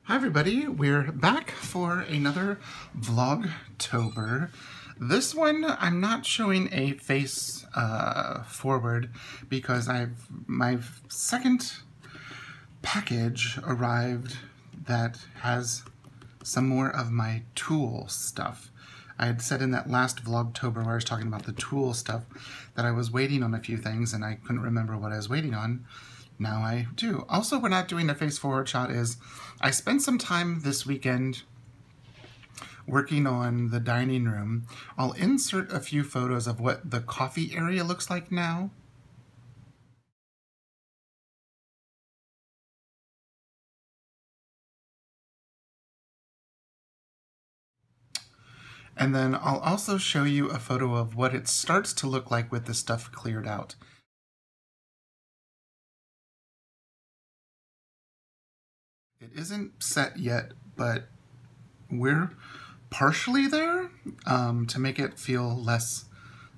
Hi everybody, we're back for another Vlogtober. This one I'm not showing a face forward because my second package arrived that has some more of my tool stuff. I had said in that last Vlogtober where I was talking about the tool stuff that I was waiting on a few things and I couldn't remember what I was waiting on. Now I do. Also, we're not doing a face forward shot is I spent some time this weekend working on the dining room. I'll insert a few photos of what the coffee area looks like now. And then I'll also show you a photo of what it starts to look like with the stuff cleared out. It isn't set yet, but we're partially there to make it feel less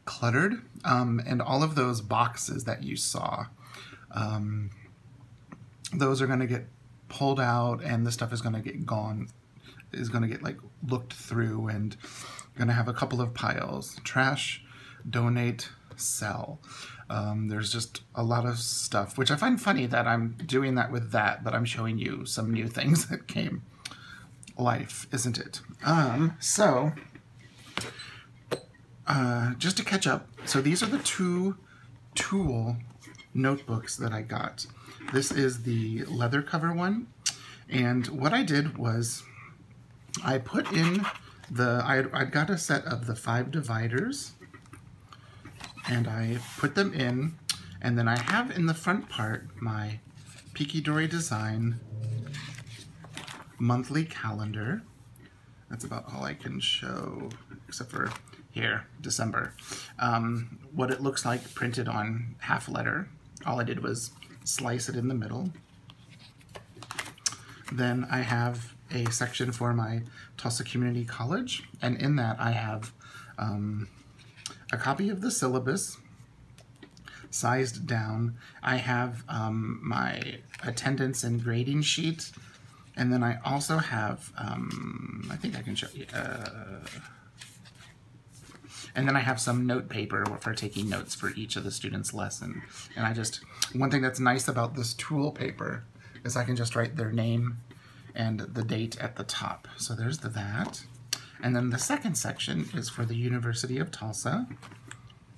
cluttered. And all of those boxes that you saw, those are going to get pulled out and the stuff is going to get gone, is going to get like looked through, and going to have a couple of piles: trash, donate, sell. There's just a lot of stuff, which I find funny that I'm doing that with that, but I'm showing you some new things that came life, isn't it? Just to catch up, so these are the two Tool notebooks that I got. This is the leather cover one, and what I did was I put in I'd got a set of the 5 dividers, and I put them in, and then I have in the front part my Peaky Dory Design monthly calendar. That's about all I can show, except for here, December. What it looks like printed on half letter. All I did was slice it in the middle. Then I have a section for my Tulsa Community College, and in that I have a copy of the syllabus sized down. I have my attendance and grading sheet, and then I also have, I think I can show you, and then I have some note paper for taking notes for each of the students' lesson. And one thing that's nice about this tool paper is I can just write their name and the date at the top. So there's that. And then the second section is for the University of Tulsa,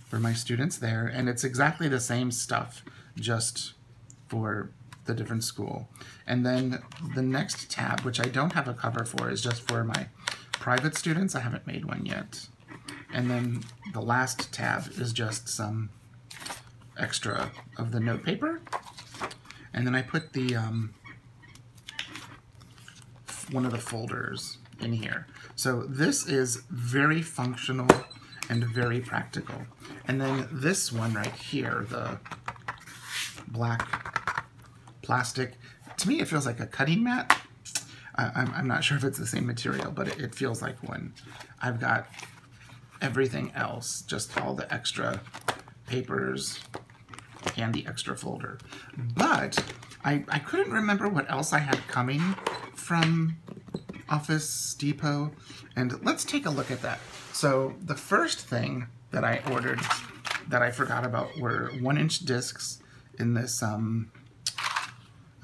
for my students there, and it's exactly the same stuff, just for the different school. And then the next tab, which I don't have a cover for, is just for my private students. I haven't made one yet. And then the last tab is just some extra of the note paper. And then I put the one of the folders in here. So this is very functional and very practical. And then this one right here, the black plastic, to me it feels like a cutting mat. I'm not sure if it's the same material, but it feels like one. I've got everything else, just all the extra papers and the extra folder. But I couldn't remember what else I had coming from Office Depot, and let's take a look at that. So the first thing that I ordered that I forgot about were 1-inch discs in this, oh,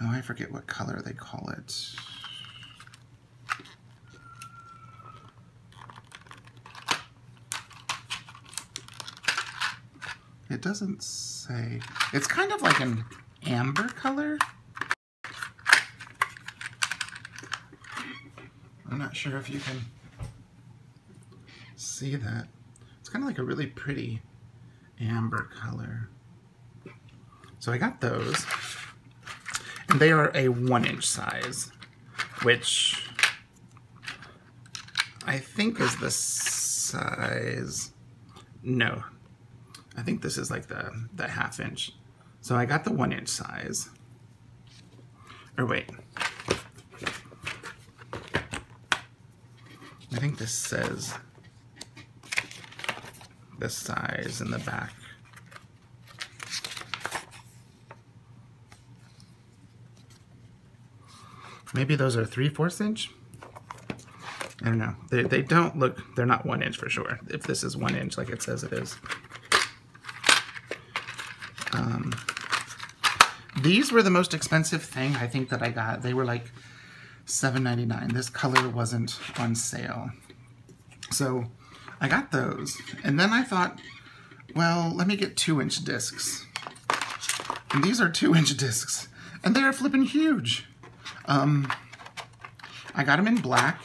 I forget what color they call it. It doesn't say. It's kind of like an amber color. I'm not sure if you can see that. It's kind of like a really pretty amber color. So I got those, and they are a 1-inch size, which I think is the size. No, I think this is like the 1/2 inch. So I got the 1-inch size. Or wait. I think this says the size in the back. Maybe those are 3/4 inch? I don't know. They don't look, they're not 1 inch for sure, if this is 1 inch like it says it is. These were the most expensive thing I think that I got. They were like $7.99. This color wasn't on sale. So I got those. And then I thought, well, let me get 2-inch discs. And these are 2-inch discs. And they're flipping huge. I got them in black.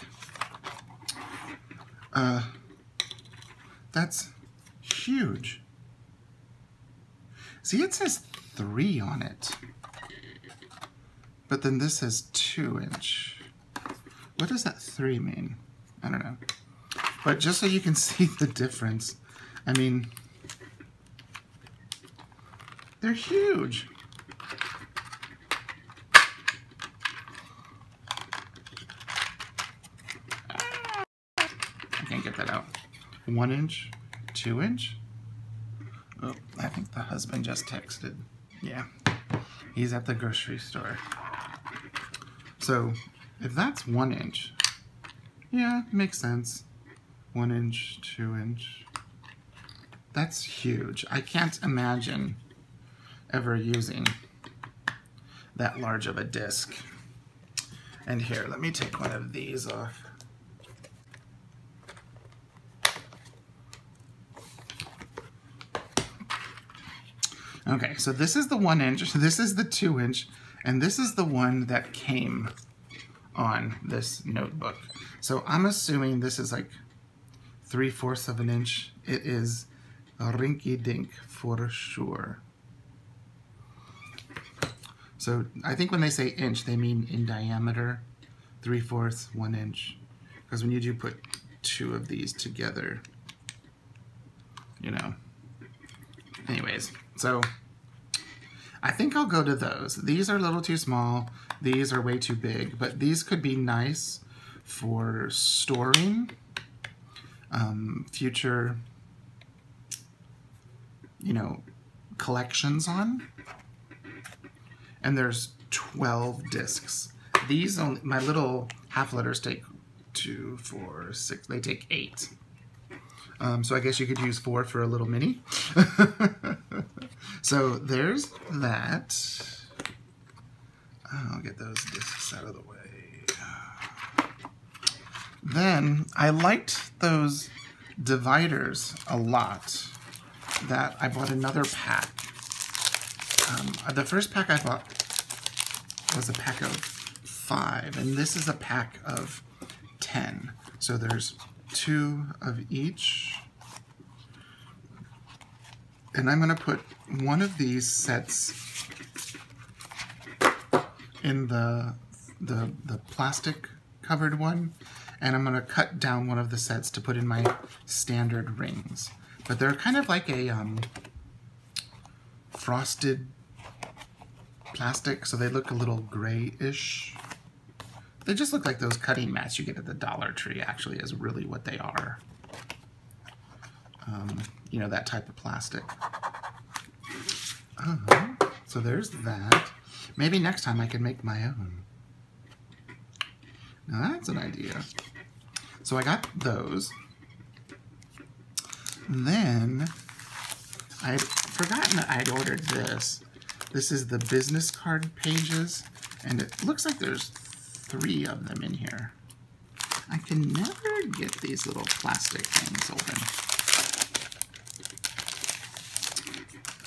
That's huge. See, it says 3 on it. But then this says 2-inch. What does that 3 mean? I don't know. But just so you can see the difference, I mean, they're huge. I can't get that out. 1 inch, 2-inch. Oh, I think the husband just texted. Yeah, he's at the grocery store. So if that's 1 inch, yeah, makes sense. 1 inch, 2-inch. That's huge. I can't imagine ever using that large of a disc. And here, let me take one of these off. Okay, so this is the 1 inch, this is the 2-inch, and this is the one that came on this notebook. So I'm assuming this is like 3/4 of an inch. It is a rinky-dink for sure. So I think when they say inch, they mean in diameter, 3/4, 1 inch. Because when you do put 2 of these together, you know. Anyways, so I think I'll go to those. These are a little too small. These are way too big, but these could be nice for storing future, you know, collections on. And there's 12 discs. These only, my little half letters take 2, 4, 6, they take 8. So I guess you could use 4 for a little mini. So there's that. I'll get those discs out of the way. Then I liked those dividers a lot. That I bought another pack. The first pack I bought was a pack of 5, and this is a pack of 10. So there's 2 of each. And I'm going to put one of these sets in the plastic covered one, and I'm going to cut down one of the sets to put in my standard rings. But they're kind of like a frosted plastic, so they look a little grayish. They just look like those cutting mats you get at the Dollar Tree, actually, is really what they are. You know, that type of plastic. So there's that. Maybe next time I can make my own. Now that's an idea. So I got those. Then I'd forgotten that I'd ordered this. This is the business card pages, and it looks like there's 3 of them in here. I can never get these little plastic things open.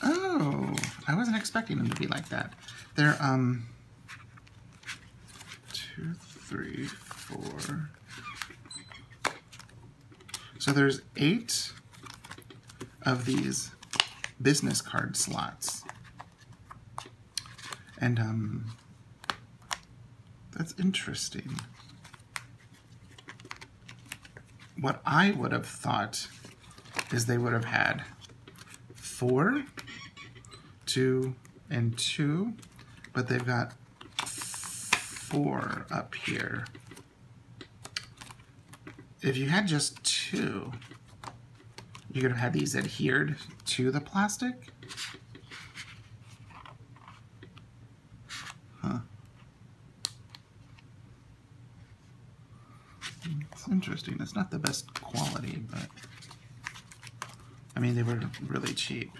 Oh, I wasn't expecting them to be like that. They're 2, 3, 4. So there's 8 of these business card slots. And that's interesting. What I would have thought is they would have had 4, 2, and 2, but they've got 4 up here. If you had just 2, you could have had these adhered to the plastic. Huh. interesting. It's not the best quality, but I mean, they were really cheap.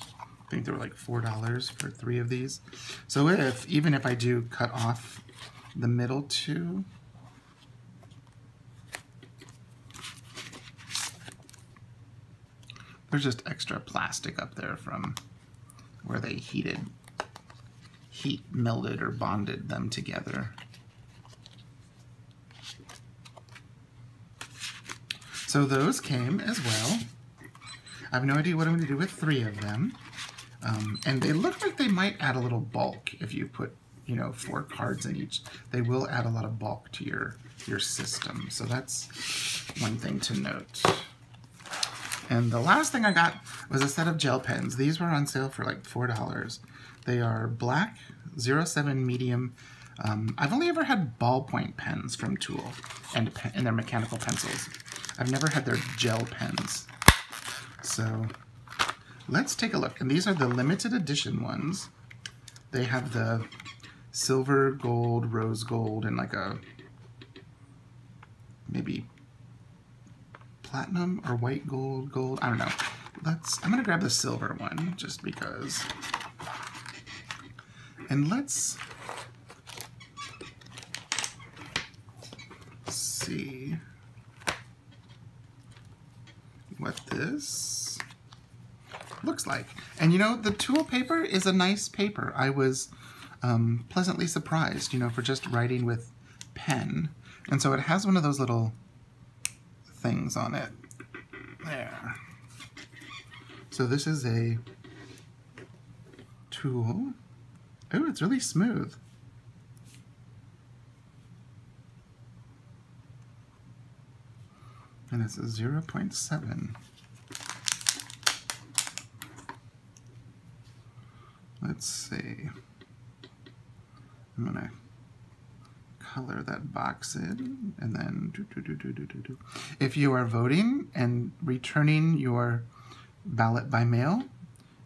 I think they were like $4 for 3 of these. So even if I do cut off the middle 2, there's just extra plastic up there from where they heat melded or bonded them together. So those came as well. I have no idea what I'm going to do with 3 of them. And they look like they might add a little bulk if you put, 4 cards in each. They will add a lot of bulk to your system. So that's one thing to note. And the last thing I got was a set of gel pens. These were on sale for like $4. They are black 07 medium. I've only ever had ballpoint pens from Tūl and their mechanical pencils. I've never had their gel pens. So let's take a look. And these are the limited edition ones. They have the silver, gold, rose gold, and like a maybe platinum or white gold. I don't know. I'm gonna grab the silver one just because. And let's see what this looks like. And the Tūl paper is a nice paper. I was pleasantly surprised, for just writing with pen. And so it has one of those little things on it. There. So this is a Tūl. Oh, it's really smooth. And it's a 0.7. Let's see. I'm gonna color that box in, and then If you are voting and returning your ballot by mail,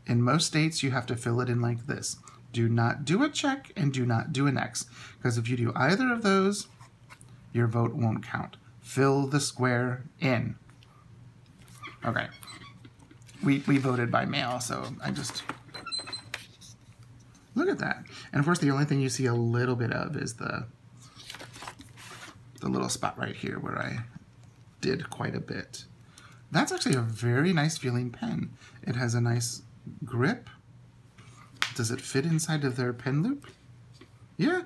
in most states you have to fill it in like this. Do not do a check and do not do an X, because if you do either of those, your vote won't count. Fill the square in. Okay. We voted by mail, so I just... Look at that. And of course, the only thing you see a little bit of is the little spot right here where I did quite a bit. That's actually a very nice feeling pen. It has a nice grip. Does it fit inside of their pen loop? Yeah.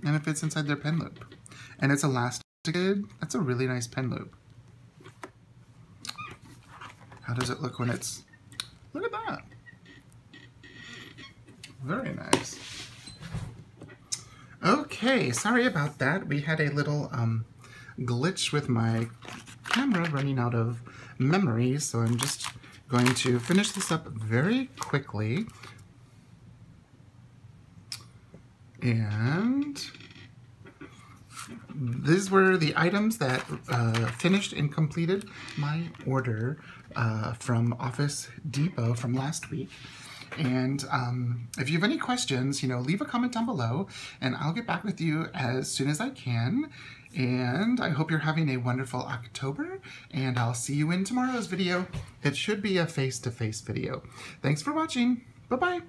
And it fits inside their pen loop. And it's elasticated. That's a really nice pen loop. How does it look when it's... Look at that. Very nice. Okay, sorry about that. We had a little glitch with my camera running out of memory, so I'm just going to finish this up very quickly. And these were the items that finished and completed my order from Office Depot from last week. And if you have any questions, leave a comment down below and I'll get back with you as soon as I can. And I hope you're having a wonderful October, and I'll see you in tomorrow's video. It should be a face-to-face video. Thanks for watching. Bye-bye.